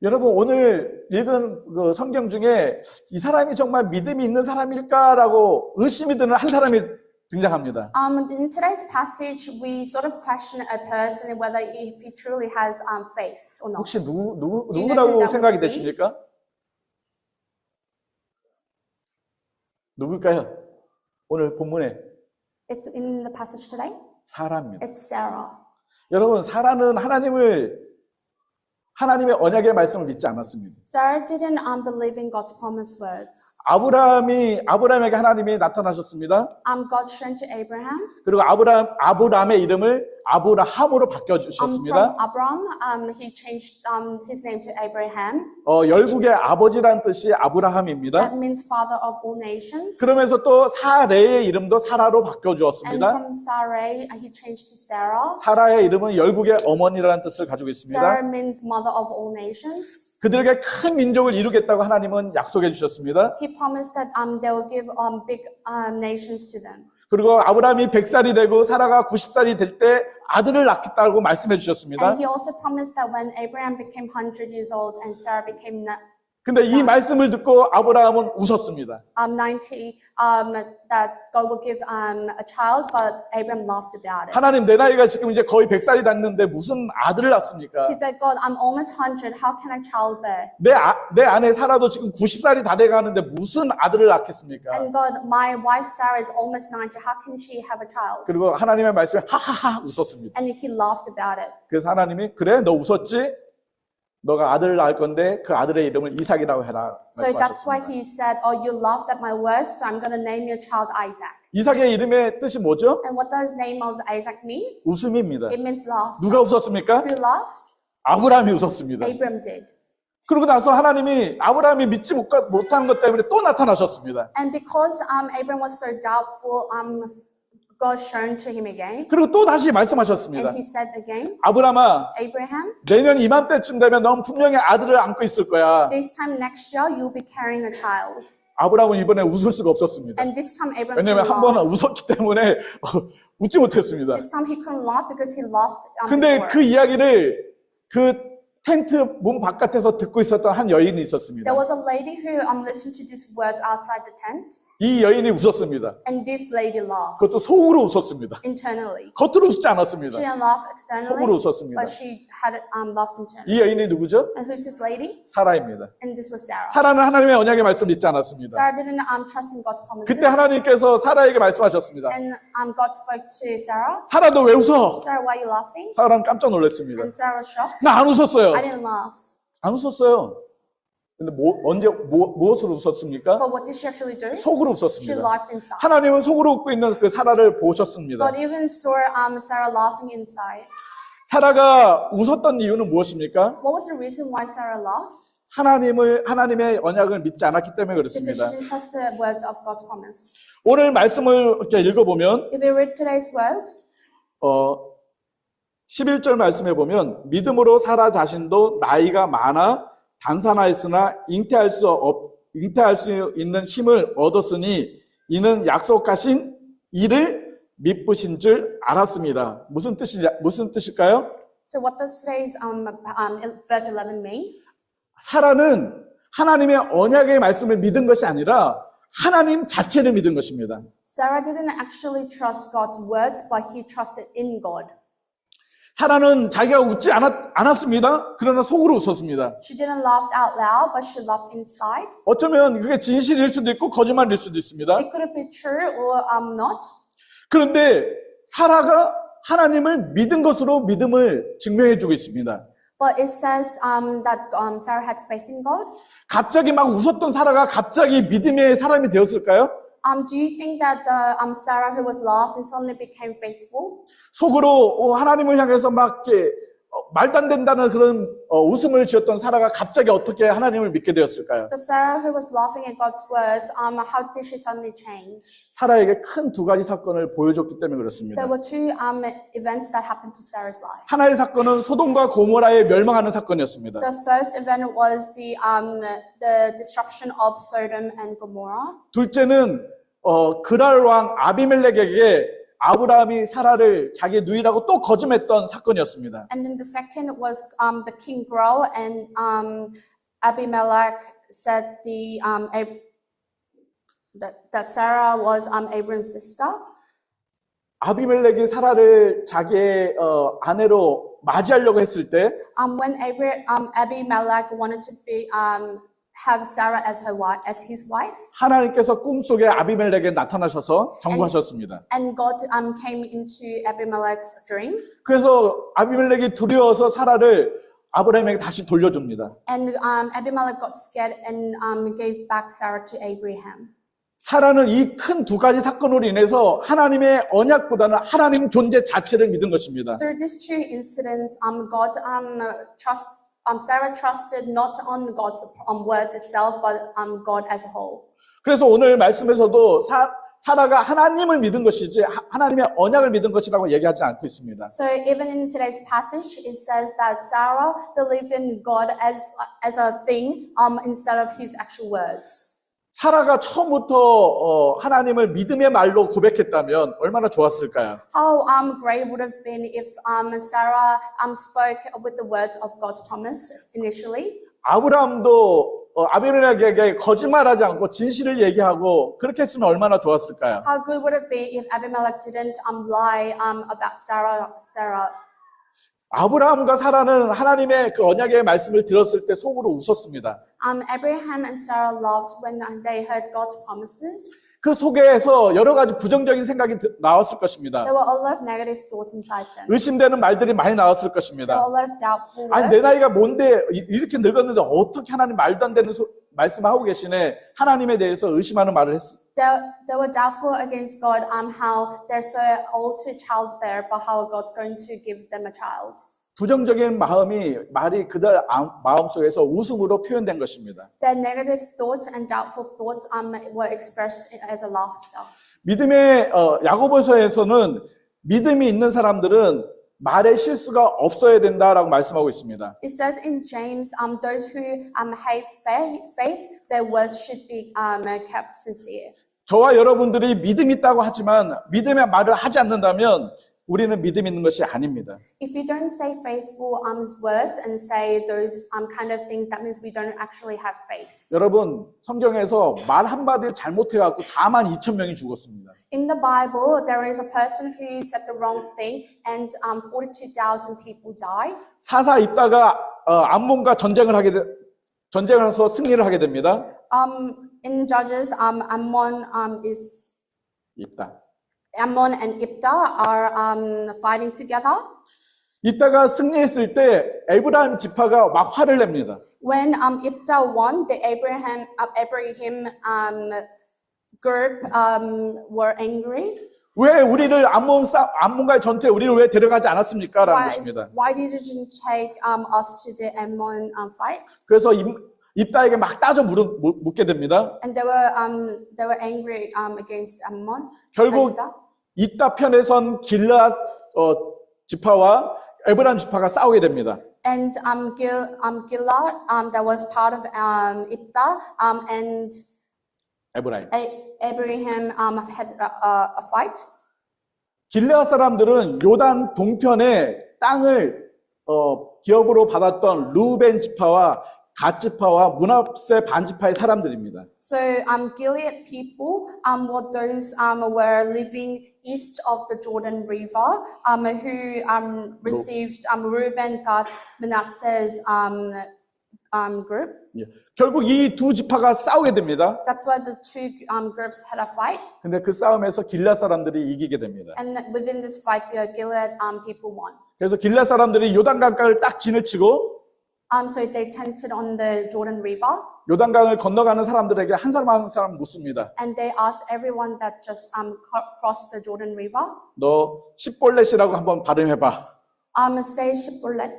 여러분 오늘 읽은 그 성경 중에 이 사람이 정말 믿음이 있는 사람일까라고 의심이 드는 한 사람이 등장합니다. In today's passage, we sort of question a person whether if he truly has faith or not. 혹시 Do you know who 누구라고 that 생각이 would be? 되십니까? 누굴까요? 오늘 본문에 It's in the passage today. 사라입니다. It's Sarah. 여러분 사라는 하나님의 언약의 말씀을 믿지 않았습니다. Sarah didn't believe in God's promised words. 아브라함에게 하나님이 나타나셨습니다. God shown to Abraham. 그리고 아브라함의 이름을 아브라함으로 바꿔 From 주셨습니다. Abram, he changed his name to Abraham. 열국의 아버지란 뜻이 아브라함입니다. That means father of all nations. 그러면서 또 사레의 이름도 사라로 바꿔 And 주었습니다. from Sarai, he changed to Sarah. 사라의 이름은 열국의 어머니라는 뜻을 가지고 있습니다. Sarah means mother of all nations. 그들에게 큰 민족을 이루겠다고 하나님은 약속해 주셨습니다. He promised that they will give big nations to them. 그리고 아브라함이 100살이 되고 사라가 90살이 될 때 아들을 낳겠다고 말씀해 주셨습니다. And he also promised that when Abraham became 100 years old and Sarah became 근데 이 말씀을 듣고 아브라함은 웃었습니다. 90, that God will give a child, but Abraham laughed about it. 하나님 내 나이가 지금 이제 거의 100살이 됐는데 무슨 아들을 낳습니까? He said, God, I'm almost 100. How can I childbear? 내 아내 사라도 지금 90살이 다 돼가는데 무슨 아들을 낳겠습니까? And God, my wife Sarah is almost 90. How can she have a child? 그리고 하나님의 말씀에 하하하 웃었습니다. And he laughed about it. 그래서 하나님이 그래 너 웃었지? 너가 아들을 낳을 건데 그 아들의 이름을 이삭이라고 해라 So that's why 말씀하셨습니다. he said, oh, you laughed at my words, so I'm going to name your child Isaac. 이삭의 이름의 뜻이 뭐죠? And what does name of Isaac mean? 웃음입니다. It means laugh. 누가 웃었습니까? Who laughed? 아브라함이 웃었습니다. Abraham did. 그러고 나서 하나님이 아브라함이 믿지 못하는 것 때문에 또 나타나셨습니다. And because Abraham was so doubtful, God shown to him again. 그리고 또 다시 말씀하셨습니다. And he said again, 아브라함아, Abraham, 내년 이맘때쯤 되면 넌 분명히 아들을 안고 있을 거야. this time next year, you'll be carrying a child. 아브라함은 이번에 웃을 수가 없었습니다. And this time Abraham 왜냐하면 couldn't 한 번은 laugh. 웃었기 때문에 웃지 못했습니다. This time he couldn't laugh because he laughed 근데 before. 그 이야기를 그 텐트 문 바깥에서 듣고 있었던 한 여인이 있었습니다. There was a lady who listened to these words outside the tent, 이 여인이 웃었습니다. and this lady laughed 그것도 속으로 웃었습니다. internally. 겉으로 웃지 않았습니다. She didn't laugh externally, 속으로 웃었습니다. but she had laughed internally. 이 여인이 누구죠? And who's this lady? 사라입니다. And this was Sarah. 사라는 하나님의 언약의 말씀 믿지 않았습니다. Sarah didn't trust in God's promises. 그때 하나님께서 사라에게 말씀하셨습니다. And God spoke to Sarah. 사라 너 왜 웃어? Sarah, why are you laughing? 사라는 깜짝 놀랐습니다. And Sarah was shocked. 나 안 웃었어요. I didn't laugh. 안 웃었어요. 근데 무엇으로 웃었습니까? But what did she actually do? 속으로 She 웃었습니다. laughed inside. 하나님은 속으로 웃고 있는 그 사라를 보셨습니다. God even saw Sarah laughing inside. 사라가 웃었던 이유는 무엇입니까? What was the reason why Sarah laughed? 하나님의 언약을 믿지 않았기 때문에 It's because 그렇습니다. she didn't trust the words of God's promise. 오늘 말씀을 이렇게 읽어보면 If we read today's words, 11절 말씀해 보면 믿음으로 사라 자신도 나이가 많아 단산하였으나 잉태할 수 있는 힘을 얻었으니 이는 약속하신 이를 미쁘신 줄 알았습니다. 무슨 뜻일까요? So what does today's verse 11 mean? 사라는 하나님의 언약의 말씀을 믿은 것이 아니라 하나님 자체를 믿은 것입니다. Sarah didn't actually trust God's words, but he trusted in God. 사라는 자기가 웃지 않았습니다. 그러나 속으로 웃었습니다. She didn't laugh out loud, but she laughed inside. 어쩌면 그게 진실일 수도 있고 거짓말일 수도 있습니다. It could be true or not. 그런데 사라가 하나님을 믿은 것으로 믿음을 증명해 주고 있습니다. But it says that Sarah had faith in God. 갑자기 막 웃었던 사라가 갑자기 믿음의 사람이 되었을까요? Do you think that Sarah, who was laughing, suddenly became faithful? 속으로 하나님을 향해서 막 이렇게 말도 안 된다는 그런 웃음을 지었던 사라가 갑자기 어떻게 하나님을 믿게 되었을까요? The Sarah who was laughing at God's words, how did she suddenly change? 사라에게 큰 두 가지 사건을 보여줬기 때문에 그렇습니다. There were two events that happened to Sarah's life. 하나의 사건은 소돔과 고모라에 멸망하는 사건이었습니다. The first event was the disruption of Sodom and Gomorrah. 둘째는 그랄 왕 아비멜렉에게 아브라함이 사라를 자기의 누이라고 또 거짓했던 사건이었습니다. And then the second was the king Grol and Abimelech said that Sarah was Abraham's sister. 아비멜렉이 사라를 자기의 아내로 맞이하려고 했을 때 When Abimelech wanted to have Sarah as his wife, 하나님께서 꿈속에 아비멜렉에 나타나셔서 경고하셨습니다. and God came into Abimelech's dream, 그래서 아비멜렉이 두려워서 사라를 아브라함에게 다시 돌려줍니다. and Abimelech got scared and gave back Sarah to Abraham. 사라는 이 큰 두 가지 사건으로 인해서 하나님의 언약보다는 하나님 존재 자체를 믿은 것입니다. Through these two incidents, Sarah trusted not on God's words itself, but God as a whole. 그래서 오늘 말씀에서도 사라가 하나님을 믿은 것이지 하나님의 언약을 믿은 것이라고 얘기하지 않고 있습니다. So even in today's passage, it says that Sarah believed in God as a thing instead of His actual words. 사라가 처음부터 하나님을 믿음의 말로 고백했다면 얼마나 좋았을까요? How great would have been if Sarah spoke with the words of God's promise initially. 아브라함도 아비멜렉에게 거짓말하지 않고 진실을 얘기하고 그렇게 했으면 얼마나 좋았을까요? How good would it be if Abimelech didn't lie about Sarah? 아브라함과 사라는 하나님의 그 언약의 말씀을 들었을 때 속으로 웃었습니다. Abraham and Sarah laughed when they heard God's promises. 그 속에서 여러 가지 부정적인 생각이 나왔을 것입니다. There were a lot of negative thoughts inside them. 의심되는 말들이 많이 나왔을 There 것입니다. were a lot of doubtful 아니 내 words. 나이가 뭔데 이렇게 늙었는데 어떻게 하나님 말도 안 되는 말씀하고 계시네. 하나님에 대해서 의심하는 말을 했습니다. They were doubtful against God how they're so old to childbear, but how God's going to give them a child. 부정적인 말이 그들 마음속에서 웃음으로 표현된 것입니다. Their negative thoughts and doubtful thoughts were expressed as a laughter. 믿음의 야고보서에서는 믿음이 있는 사람들은 말에 실수가 없어야 된다라고 말씀하고 있습니다. It says in James, those who have faith, their words should be kept sincere. 저와 여러분들이 믿음 있다고 하지만 믿음의 말을 하지 않는다면 우리는 믿음 있는 것이 아닙니다. If you don't say faithful words and say those kind of things, that means we don't actually have faith. 여러분 성경에서 말 한마디 잘못해갖고 42,000명이 죽었습니다. In the Bible, there is a person who said the wrong thing and 42,000 people died. 사사 입다가 암몬과 전쟁을 해서 승리를 하게 됩니다. In Judges, Ammon and Ibta are fighting together. 이따가 승리했을 때 에브라임 지파가 막 화를 냅니다. When Ibta won, the Abraham group were angry. 왜 우리를 암몬과의 전투에 우리를 왜 데려가지 않았습니까? 라는 것입니다. Why didn't you take us to the Ammon fight? 그래서 입다에게 막 따져 묻게 됩니다. And they were angry against Ammon. 결국 입다 편에 선 길르앗 지파와 에브라임 지파가 싸우게 됩니다. And Gilad, that was part of Ibta, and 에브라임. Abraham had a fight. 길르앗 사람들은 요단 동편의 땅을 기업으로 받았던 루벤 지파와 갓 지파와 문합세 반 지파의 사람들입니다. So Gilead people were those were living east of the Jordan River, who received Reuben, Gad, Manasseh's group. 예. 결국 이 두 지파가 싸우게 됩니다. That's why the two groups had a fight. 근데 그 싸움에서 길르앗 사람들이 이기게 됩니다. And within this fight, the Gilead people won. 그래서 길르앗 사람들이 요단강가를 딱 진을 치고 So they tented on the Jordan River, 요단강을 건너가는 사람들에게 한 사람 한 사람 묻습니다. and they asked everyone that just crossed the Jordan River, 너 십볼렛이라고 한번 발음해봐. say Shibboleth.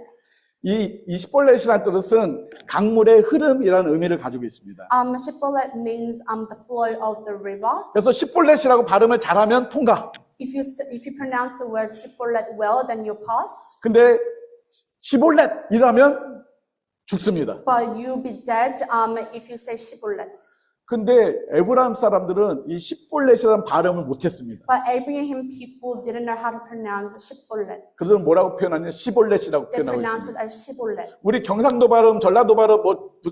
이 십볼렛이라는 뜻은 강물의 흐름이라는 의미를 가지고 있습니다. Shibboleth means the flow of the river. 그래서 십볼렛이라고 발음을 잘하면 통과. If you pronounce the word Shibboleth well, then you passed. 근데 시볼렛이라면 죽습니다. But you'll be dead if you say Shibboleth. 근데 에브라임 사람들은 이 십볼렛이라는 발음을 못했습니다. But Abraham people didn't know how to pronounce Shibboleth. 그래서 뭐라고 표현하냐? 시볼렛이라고 They 표현하고 pronounce 있습니다. it as Shibboleth. 우리 경상도 발음, 전라도 발음,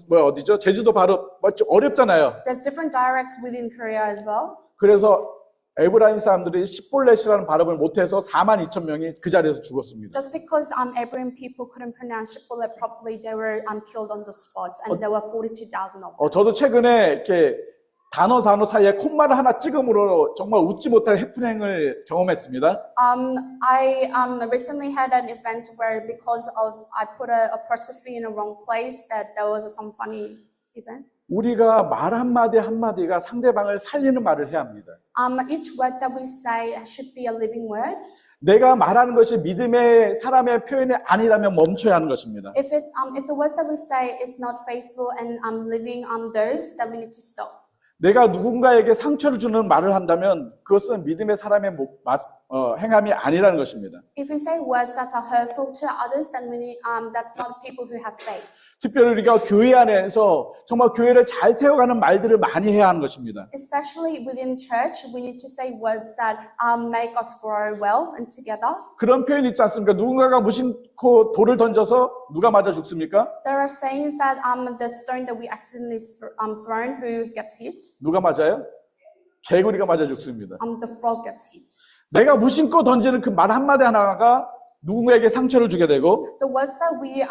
어디죠? 제주도 발음 좀 어렵잖아요. There's different dialects within Korea as well. 그래서 에브라임 사람들이 십볼렛이라는 발음을 못해서 42,000명이 그 자리에서 죽었습니다. Just because Abraham people couldn't pronounce Shibboleth properly, they were killed on the spot, and there were 42,000 of them. 저도 최근에 이렇게 단어 사이에 콤마를 하나 찍음으로 정말 웃지 못할 해프닝을 경험했습니다. I recently had an event where because of I put a apostrophe in a wrong place, that there was some funny event. 우리가 말 한마디 한마디가 상대방을 살리는 말을 해야 합니다. Each word that we say should be a living word. 내가 말하는 것이 믿음의 사람의 표현이 아니라면 멈춰야 하는 것입니다. If the words that we say is not faithful and living those, then we need to stop. 내가 누군가에게 상처를 주는 말을 한다면 그것은 믿음의 사람의 행함이 아니라는 것입니다. If we say words that are hurtful to others, then that's not people who have faith. 특별히 우리가 교회 안에서 정말 교회를 잘 세워가는 말들을 많이 해야 하는 것입니다. Especially within church, we need to say words that make us grow well and together. 그런 표현이 있지 않습니까? 누군가가 무심코 돌을 던져서 누가 맞아 죽습니까? There are sayings that the stone that we accidentally thrown, who gets hit? 누가 맞아요? 개구리가 맞아 죽습니다. The frog gets hit. 내가 무심코 던지는 그 말 한마디 하나가 누군가에게 상처를 주게 되고 The words that we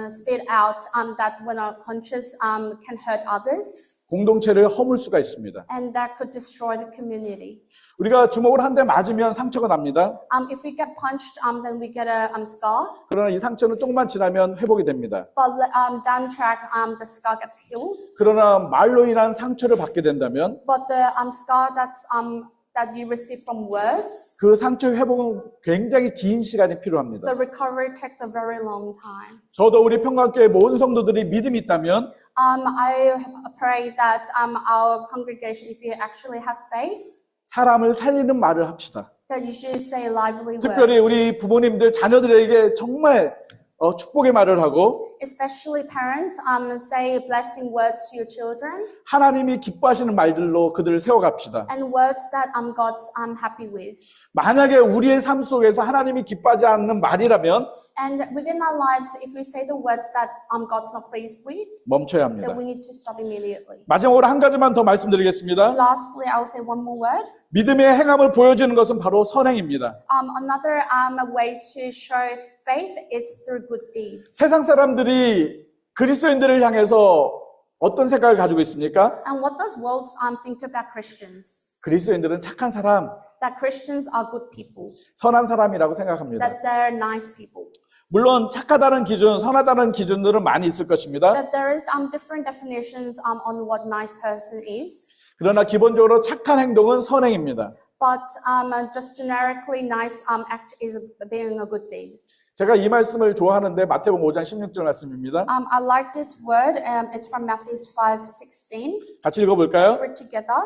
spit out that when are conscious can hurt others, 공동체를 허물 수가 있습니다. and that could destroy the community. 우리가 주먹을 한 대 맞으면 상처가 납니다. If we get punched, then we get a scar. 그러나 이 상처는 조금만 지나면 회복이 됩니다. But down track, the scar gets healed. 그러나 말로 인한 상처를 받게 된다면 But the scar that you receive from words, 그 상처 회복은 굉장히 긴 시간이 필요합니다. the recovery takes a very long time. 저도 우리 평강교회 모든 성도들이 믿음이 있다면 I pray that our congregation, if you actually have faith, 사람을 살리는 말을 합시다. that you should say lively 특별히 words. 우리 부모님들 자녀들에게 정말 축복의 말을 하고 Especially parents, say blessing words to your children 하나님이 기뻐하시는 말들로 그들을 세워갑시다. and words that God's happy with. 만약에 우리의 삶 속에서 하나님이 기뻐하지 않는 말이라면 And within our lives, if we say the words that God's not pleased with, 멈춰야 then 합니다. we need to stop immediately. 마지막으로 한 가지만 더 말씀드리겠습니다. Lastly, I will say one more word. 믿음의 행함을 보여주는 것은 바로 선행입니다. Another way to show faith is through good deeds. 세상 사람들이 그리스도인들을 향해서 어떤 생각을 가지고 있습니까? And what does world think about Christians? 그리스도인들은 착한 사람, That Christians are good people, 선한 사람이라고 생각합니다. that they're nice people. 물론 착하다는 기준, 선하다는 기준들은 많이 있을 것입니다. That there is different definitions on what nice person is. 그러나 기본적으로 착한 행동은 선행입니다. But just generically, nice act is being a good deed. 제가 이 말씀을 좋아하는데 마태복음 5장 16절 말씀입니다. I like this word. It's from Matthew 5:16. 같이 읽어볼까요? Let's read together.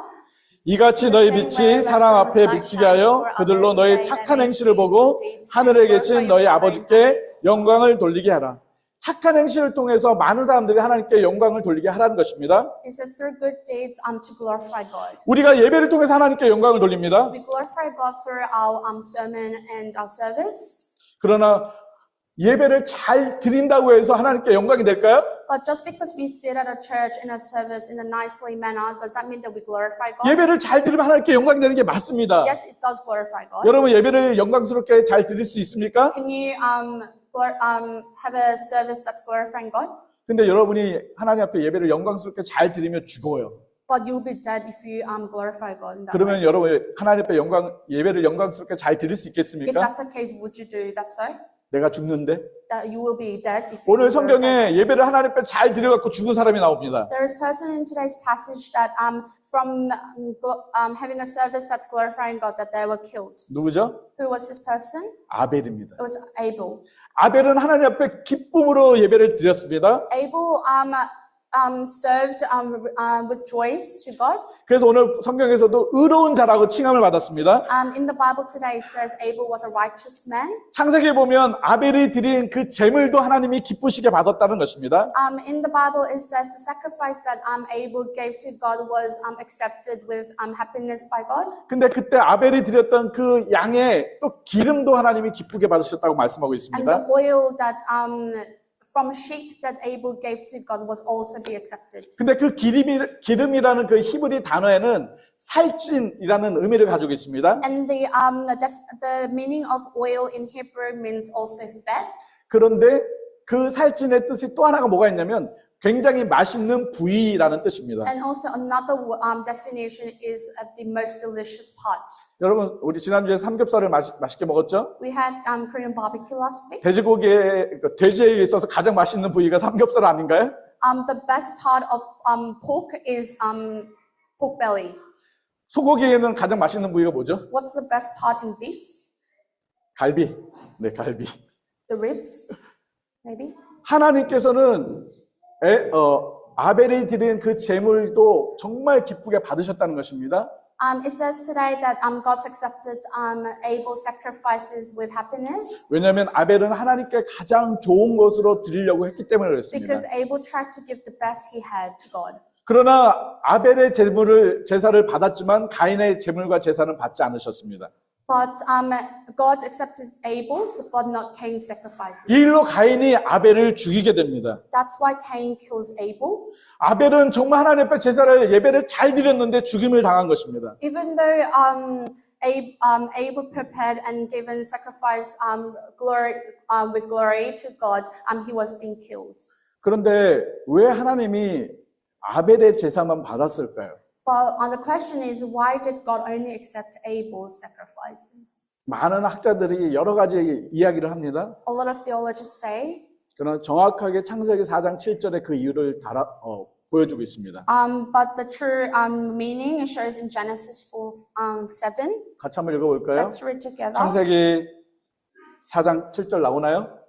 이같이 너희 빛이 사람 앞에 비치게 하여 그들로 너희 착한 행실을 보고 하늘에 계신 너희 아버지께 영광을 돌리게 하라. 착한 행실을 통해서 많은 사람들이 하나님께 영광을 돌리게 하라는 것입니다. It says through good deeds to glorify God. 우리가 예배를 통해서 하나님께 영광을 돌립니다. We glorify God through our sermon and our service. 그러나 예배를 잘 드린다고 해서 하나님께 영광이 될까요? But just because we sit at a church in a service in a nicely manner, does that mean that we glorify God? 예배를 잘 드리면 하나님께 영광이 되는 게 맞습니다. Yes, it does glorify God. 여러분 예배를 영광스럽게 잘 드릴 수 있습니까? Can you have a service that's glorifying God? 근데 여러분이 하나님 앞에 예배를 영광스럽게 잘 드리면 죽어요. But you'll be dead if you glorify God in that way. 그러면 여러분 하나님 앞에 예배를 영광스럽게 잘 드릴 수 If 있겠습니까? that's the case, would you do that, sir? 내가 죽는데? That you will be dead if you 오늘 glorify God. 성경에 예배를 하나님 앞에 잘 드려갖고 죽은 사람이 나옵니다. There is a person in today's passage that from having a service that's glorifying God that they were killed. 누구죠? Who was this person? 아벨입니다. It was Abel. 아벨은 하나님 앞에 기쁨으로 예배를 드렸습니다. Abel served with joys to God. 그래서 오늘 성경에서도 의로운 자라고 칭함을 받았습니다. In the Bible today it says Abel was a righteous man. 창세기에 보면 아벨이 드린 그 제물도 하나님이 기쁘시게 받았다는 것입니다. In the Bible it says the sacrifice that Abel gave to God was accepted with happiness by God. 근데 그때 아벨이 드렸던 그 양의 또 기름도 하나님이 기쁘게 받으셨다고 말씀하고 And 있습니다. the oil that from sheep that Abel gave to God was also be accepted. 근데 그 기름이라는 그 히브리 단어에는 살찐이라는 의미를 가지고 있습니다. And the meaning of oil in Hebrew means also fat. 그런데 그 살찐의 뜻이 또 하나가 뭐가 있냐면 굉장히 맛있는 부위라는 뜻입니다. And also another definition is the most delicious part. 여러분 우리 지난주에 삼겹살을 맛있게 먹었죠? We had Korean barbecue last week. 돼지에 있어서 가장 맛있는 부위가 삼겹살 아닌가요? The best part of pork is pork belly. 소고기에는 가장 맛있는 부위가 뭐죠? What's the best part in beef? 갈비. 네, 갈비. The ribs, maybe. 하나님께서는 아벨이 드린 그 제물도 정말 기쁘게 받으셨다는 것입니다. It says today that God's accepted Abel's sacrifices with happiness 왜냐하면 아벨은 하나님께 가장 좋은 것으로 드리려고 했기 때문에 그렇습니다. because Abel tried to give the best he had to God. 그러나 아벨의 제사를 받았지만 가인의 제물과 제사는 받지 않으셨습니다. But God accepted Abel's, but not Cain's sacrifices. 이 일로 가인이 아벨을 죽이게 됩니다. That's why Cain kills Abel. 아벨은 정말 하나님 앞에 예배를 잘 드렸는데 죽임을 당한 것입니다. Even though Abel prepared and given sacrifice with glory to God, he was being killed. 그런데 왜 하나님이 아벨의 제사만 받았을까요? But the question is, why did God only accept Abel's sacrifices? 많은 학자들이 여러 가지 이야기를 합니다. A lot of theologians say, 그러나 정확하게 창세기 4장 7절에 그 이유를 보여주고 있습니다. but the true meaning it shows in Genesis 4:7. 같이 한번 읽어볼까요? Let's read together. 창세기 4장 7절 나오나요?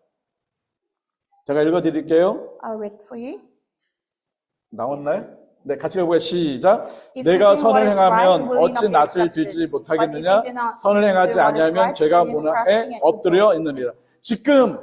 제가 읽어드릴게요. I'll read for you. 나왔나요? 네, 같이 읽어볼까요? 시작. If 내가 you do 선을 what is 행하면 right, will you not 어찌 be 낯을 accepted? 들지 But 못하겠느냐? if you do not 선을 행하지 do what is 아니하면 right, 죄가 sin is crouching 문화에 at 엎드려 your door. 있느니라. 지금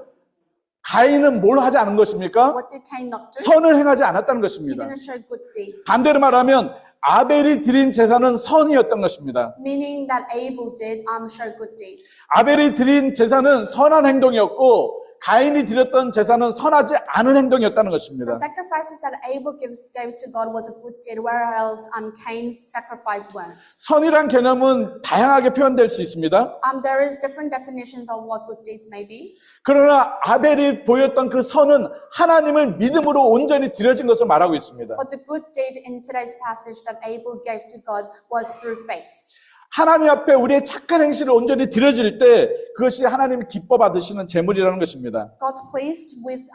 가인은 뭘 하지 않은 것입니까? What did Cain not do? 선을 행하지 않았다는 He 것입니다. didn't show good deed. 반대로 말하면 아벨이 드린 제사는 선이었던 것입니다. Meaning that Abel did show good deeds. 아벨이 드린 제사는 선한 행동이었고 가인이 드렸던 제사는 선하지 않은 행동이었다는 것입니다. The sacrifices that Abel gave to God was a good deed, whereas Cain's sacrifice weren't. 선이란 개념은 다양하게 표현될 수 있습니다. There is different definitions of what good deeds may be. 그러나 아벨이 보였던 그 선은 하나님을 믿음으로 온전히 드려진 것을 말하고 있습니다. But the good deed in today's passage that Abel gave to God was through faith. 하나님 앞에 우리의 착한 행실을 온전히 드려질 때 그것이 하나님이 기뻐 받으시는 제물이라는 것입니다. God's pleased with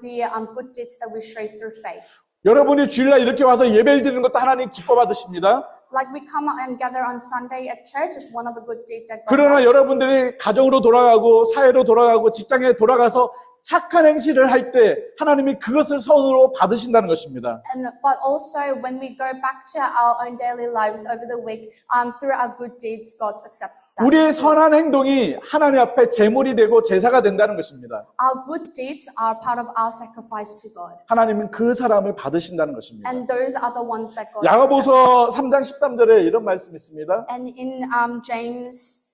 the good deeds that we show through faith. 여러분이 주일날 이렇게 와서 예배를 드리는 것도 하나님 기뻐 받으십니다. Like we come and gather on Sunday at church is one of the good deeds that God 그러나 does. 여러분들이 가정으로 돌아가고 사회로 돌아가고 직장에 돌아가서 착한 행실을 할 때 하나님이 그것을 선으로 받으신다는 것입니다. But also when we go back to our own daily lives over the week, through our good deeds, God accepts that. 우리의 선한 행동이 하나님 앞에 제물이 되고 제사가 된다는 것입니다. Our good deeds are part of our sacrifice to God. 하나님은 그 사람을 받으신다는 것입니다. And those are the ones that God accepts. 야고보서 3장 13절에 이런 말씀이 있습니다. And in James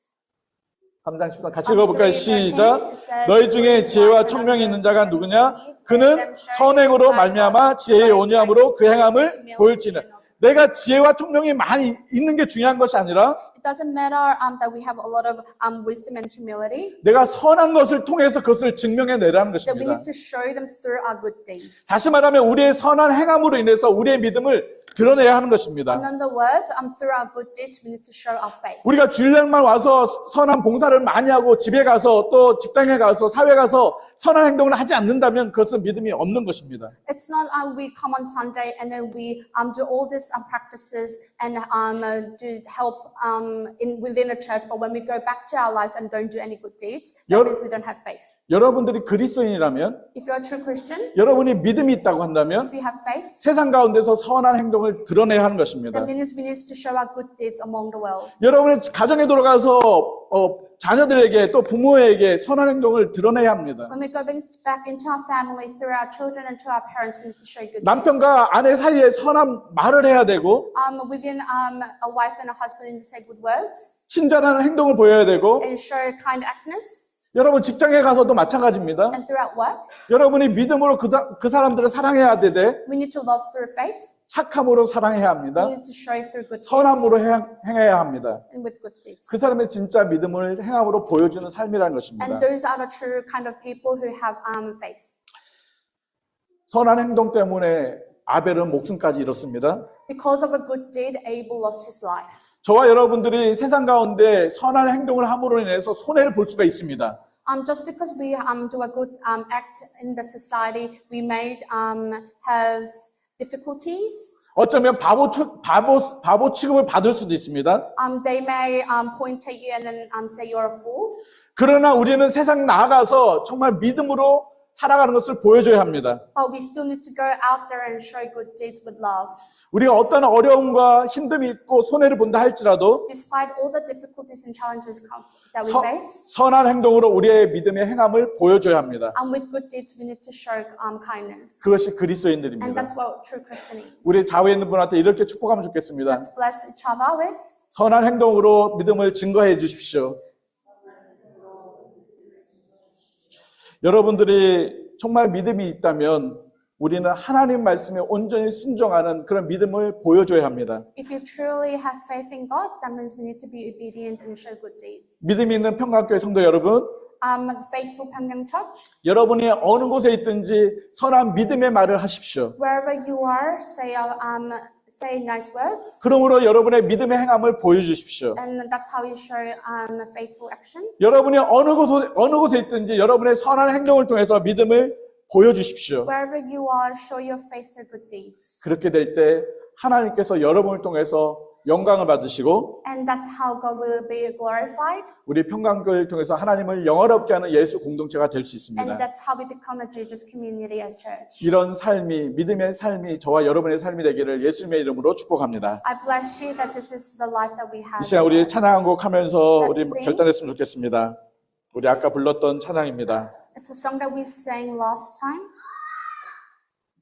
3장 13절 같이 읽어볼까요? 시작. 너희 중에 지혜와 청명이 있는 자가 누구냐? 그는 선행으로 말미암아 지혜의 온유함으로 그 행함을 보일지는. 내가 지혜와 청명이 많이 있는 게 중요한 것이 아니라 it doesn't matter that we have a lot of wisdom and humility. 내가 선한 것을 통해서 그것을 증명해내라는 That we 것입니다. need to show them through our good deeds. 다시 말하면 우리의 선한 행함으로 인해서 우리의 믿음을 드러내야 하는 것입니다. And in the words, through our good deeds, we need to show our faith. 우리가 주일날만 와서 선한 봉사를 많이 하고 집에 가서 또 직장에 가서 사회에 가서 선한 행동을 하지 않는다면 그것은 믿음이 없는 것입니다. It's not we come on Sunday and then we do all these practices and do help within the church, but when we go back to our lives and don't do any good deeds, that means we don't have faith. 여러분들이 그리스도인이라면 If you're a true Christian, 여러분이 믿음이 있다고 한다면 if you have faith, 세상 가운데서 선한 행동을 드러내야 하는 것입니다. that means we need to show our good deeds among the world. 여러분의 가정에 돌아가서 자녀들에게 또 부모에게 선한 행동을 드러내야 합니다. When we go back into our family, through our children and to our parents, we need to show good deeds. 남편과 아내 사이에 선한 말을 해야 되고 Within a wife and a husband, we need to say good words 친절한 행동을 보여야 되고 and show kind actness. 여러분 직장에 가서도 마찬가지입니다. And throughout work, 여러분이 믿음으로 그 사람들을 사랑해야 되되 we need to love through faith. 착함으로 사랑해야 합니다. We need to show through good deeds 선함으로 행해야 합니다. and with good deeds. 그 사람의 진짜 믿음을 행함으로 보여주는 삶이라는 것입니다. And those are the true kind of people who have faith. 선한 행동 때문에 아벨은 목숨까지 잃었습니다. Because of a good deed, Abel lost his life. 저와 여러분들이 세상 가운데 선한 행동을 함으로 인해서 손해를 볼 수가 있습니다. Just because we do a good act in the society, we may have difficulties. 어쩌면 바보 취급을 받을 수도 있습니다. They may point at you and then say you're a fool. 그러나 우리는 세상 나아가서 정말 믿음으로 살아가는 것을 보여줘야 합니다. But we still need to go out there and show good deeds with love. 우리가 어떤 어려움과 힘듦이 있고 손해를 본다 할지라도 Despite all the difficulties and challenges that we face, 선한 행동으로 우리의 믿음의 행함을 보여줘야 합니다. with good deeds, we need to show kindness. 그것이 And 그리스도인들입니다. that's what true Christian is. 우리 좌우에 있는 분한테 이렇게 축복하면 좋겠습니다. Let's bless each other with 선한 행동으로 믿음을 증거해 주십시오. 여러분들이 정말 믿음이 있다면 우리는 하나님 말씀에 온전히 순종하는 그런 믿음을 보여줘야 합니다. if you truly have faith in God, that means we need to be obedient and show good deeds. 믿음이 있는 평강교회 성도 여러분, Faithful Pyeonggang Church, 여러분이 어느 곳에 있든지 선한 믿음의 말을 하십시오. wherever you are, say nice words, 그러므로 여러분의 믿음의 행함을 보여주십시오. and that's how you show faithful action. 여러분이 어느 곳에 있든지 여러분의 선한 행동을 통해서 믿음을 보여주십시오. Wherever you are, show your faith through good deeds. 그렇게 될 때 하나님께서 여러분을 통해서 영광을 받으시고 And that's how God will be glorified. 우리 평강교회를 통해서 하나님을 영화롭게 하는 예수 공동체가 될 수 있습니다. And that's how we become a Jesus community as church. 이런 삶이 믿음의 삶이 저와 여러분의 삶이 되기를 예수님의 이름으로 축복합니다. I bless you that this is the life that we have. 이 시간 우리 찬양 한 곡 하면서 우리 Let's sing. 결단했으면 좋겠습니다. 우리 아까 불렀던 찬양입니다. It's a song that we sang last time.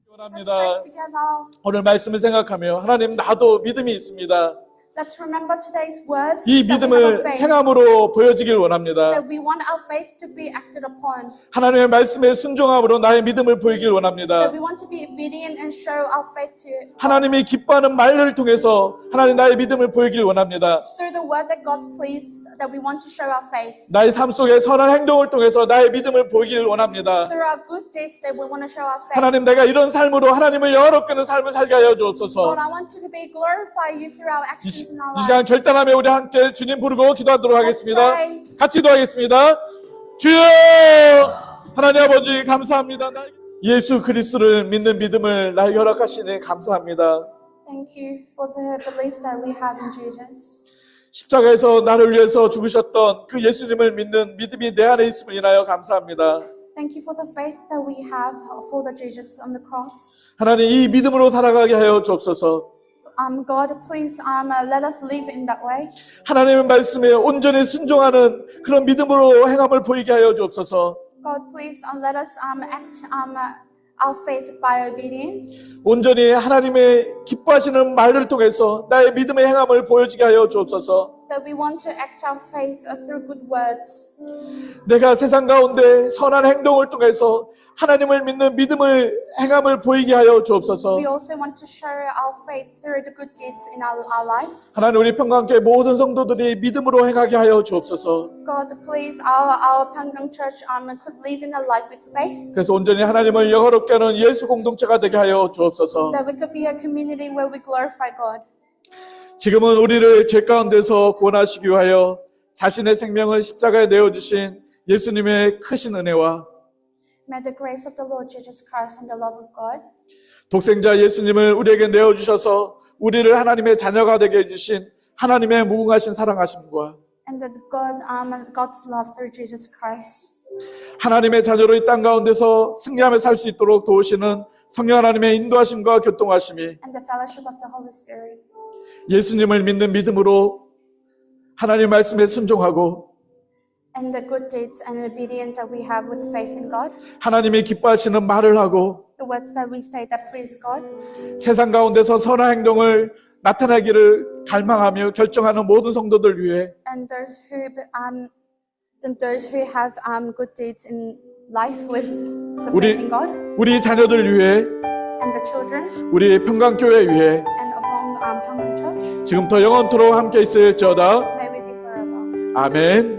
Let's 기원합니다. pray together. 오늘 말씀을 생각하며 하나님 나도 믿음이 있습니다. Let's remember today's words. 이 that we have a 믿음을 faith. 행함으로 보여지길 원합니다. That we want our faith to be acted upon. 하나님의 말씀에 순종함으로 나의 믿음을 보이길 원합니다. That we want to be obedient and show our faith to 하나님이 기뻐하는 말을 통해서 하나님 나의 믿음을 보이길 원합니다. through the word that God's pleased. That we want to show our faith. 나의 삶 속에 선한 행동을 통해서 나의 믿음을 보이길 원합니다. Through our good deeds, that we want to show our faith. 하나님 내가 이런 삶으로 하나님을 영화롭게 하는 삶을 살게 하여 주옵소서. Lord, I want to be glorify you through our actions in our 이 시간 lives. 결단하며 우리 함께 주님 부르고 기도하도록 하겠습니다. Let's pray. 같이 기도하겠습니다. 주여 하나님 아버지 감사합니다. 예수 그리스도를 믿는 믿음을 나에게 허락하시니 감사합니다. Thank you for the belief that we have in Jesus. 십자가에서 나를 위해서 죽으셨던 그 예수님을 믿는 믿음이 내 안에 있음을 인하여 감사합니다. Thank you for the faith that we have for the Jesus on the cross. 하나님 이 믿음으로 살아가게 하여 주옵소서. God, please let us live in that way. 하나님의 말씀에 온전히 순종하는 그런 믿음으로 행함을 보이게 하여 주옵소서. God, please let us act our faith by obedience. 온전히 하나님의 기뻐하시는 말을 통해서 나의 믿음의 행함을 보여주게 하여 주옵소서. That we want to act our faith through good words. 내가 세상 가운데 선한 행동을 통해서 하나님을 믿는 믿음을 행함을 보이게 하여 주옵소서. We also want to show our faith through the good deeds in our lives. 하나님 우리 평강교회 모든 성도들이 믿음으로 행하게 하여 주옵소서. God, please, our Pangang Church could live in a life with faith. 그래서 온전히 하나님을 영화롭게 하는 예수 공동체가 되게 하여 주옵소서. That we could be a community where we glorify God. 지금은 우리를 죄 가운데서 구원하시기 위하여 자신의 생명을 십자가에 내어주신 예수님의 크신 은혜와 May the grace of the Lord Jesus Christ and the love of God 독생자 예수님을 우리에게 내어주셔서 우리를 하나님의 자녀가 되게 해주신 하나님의 무궁하신 사랑하심과 and that God's love through Jesus Christ 하나님의 자녀로 이 땅 가운데서 승리하며 살 수 있도록 도우시는 성령 하나님의 인도하심과 교통하심이 and the fellowship of the Holy Spirit 예수님을 믿는 믿음으로 하나님 말씀에 순종하고 and the good deeds and obedience that we have with faith in God, 하나님이 기뻐하시는 말을 하고 the words that we say that please God, 세상 가운데서 선한 행동을 나타내기를 갈망하며 결정하는 모든 성도들 위해 and those who have good deeds in life with the faith in God, 우리 자녀들 위해 and the children, 우리 평강교회 위해 and among Pangang Church, 지금부터 영원토록 함께 있을지어다. may we be forever. 아멘.